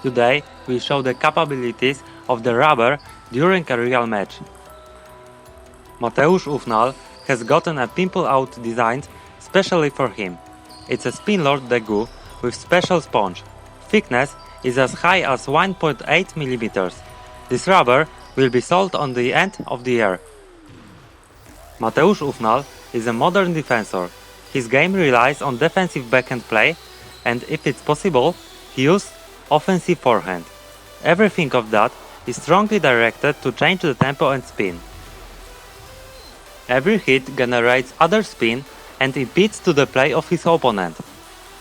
Today we show the capabilities of the rubber during a real match. Mateusz Ufnal has gotten a pimple out designed specially for him. It's a Spinlord Degu with special sponge. Thickness is as high as 1.8 mm. This rubber will be sold on the end of the year. Mateusz Ufnal is a modern defensor. His game relies on defensive backhand play, and if it's possible, he uses offensive forehand. Everything of that is strongly directed to change the tempo and spin. Every hit generates other spin and impedes to the play of his opponent.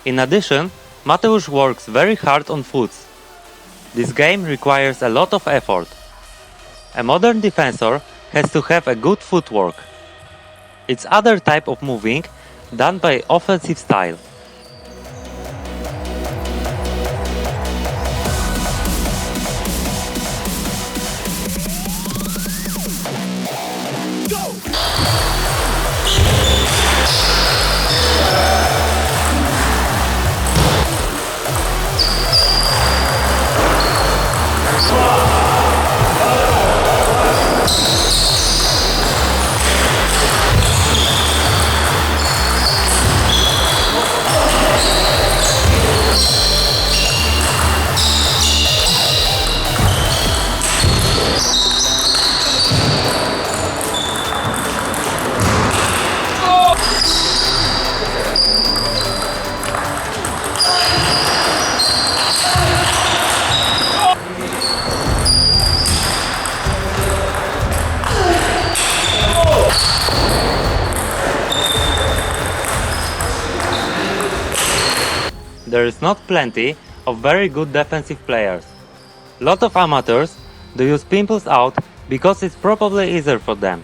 In addition, Mateusz works very hard on foots. This game requires a lot of effort. A modern defensor has to have a good footwork. It's other type of moving done by offensive style. There is not plenty of very good defensive players. Lot of amateurs do use pimples out because it's probably easier for them.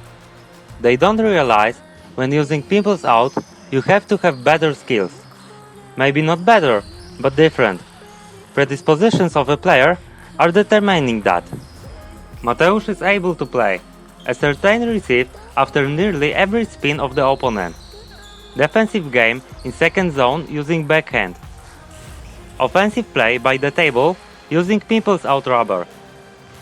They don't realize when using pimples out you have to have better skills. Maybe not better, but different. Predispositions of a player are determining that. Mateusz is able to play a certain receive after nearly every spin of the opponent. Defensive game in second zone using backhand. Offensive play by the table using pimples out rubber.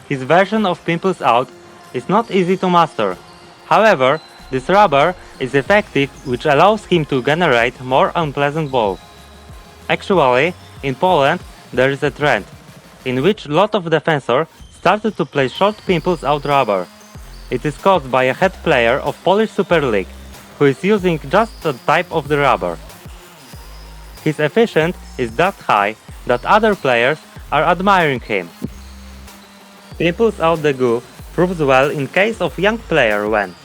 His version of pimples out is not easy to master. However, this rubber is effective, which allows him to generate more unpleasant balls. Actually, in Poland there is a trend in which lot of defensors started to play short pimples out rubber. It is caused by a head player of Polish Super League who is using just the type of the rubber. His efficiency is that high that other players are admiring him. Pimples out Degu proves well in case of young player when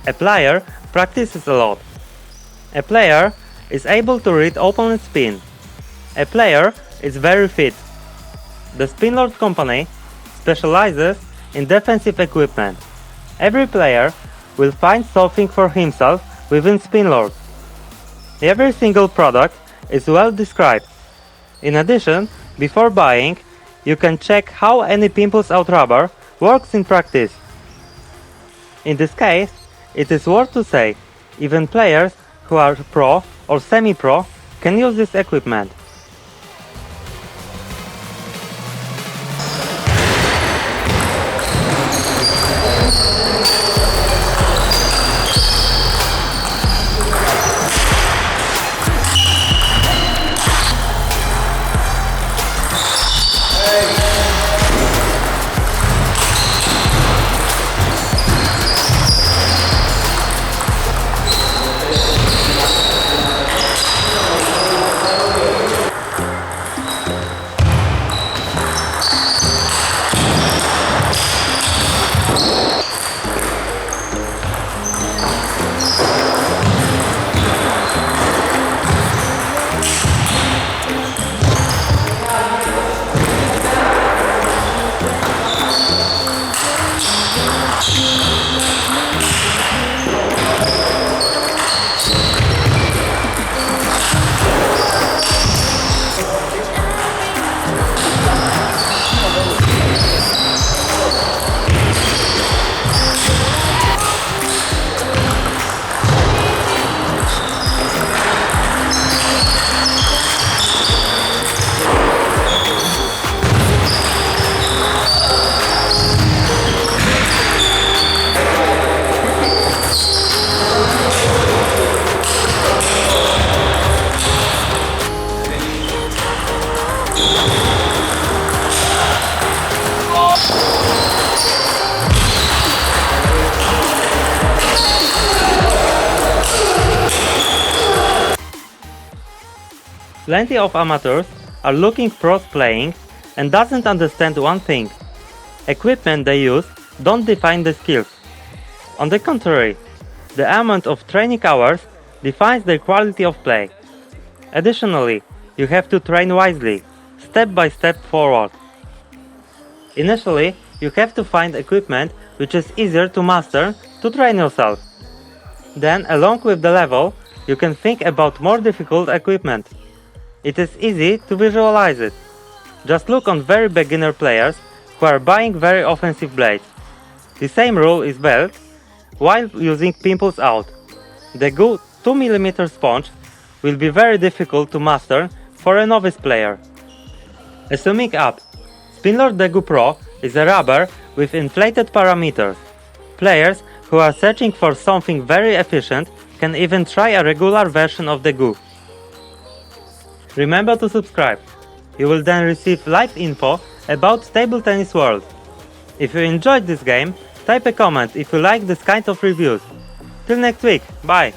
a player practices a lot. A player is able to read opponent's spin. A player is very fit. The Spinlord company specializes in defensive equipment. Every player will find something for himself within Spinlord. Every single product is well described. In addition, before buying, you can check how any pimples out rubber works in practice. In this case, it is worth to say, even players who are pro or semi-pro can use this equipment. Plenty of amateurs are looking pros playing and doesn't understand one thing. Equipment they use don't define the skills. On the contrary, the amount of training hours defines their quality of play. Additionally, you have to train wisely, step by step forward. Initially, you have to find equipment which is easier to master to train yourself. Then, along with the level, you can think about more difficult equipment. It is easy to visualize it. Just look on very beginner players who are buying very offensive blades. The same rule is valid while using Pimples Out. The good 2mm sponge will be very difficult to master for a novice player. Summing up, Spinlord Degu Pro is a rubber with inflated parameters. Players who are searching for something very efficient can even try a regular version of the Degu. Remember to subscribe. You will then receive live info about Table Tennis World. If you enjoyed this game, type a comment if you like this kind of reviews. Till next week, bye!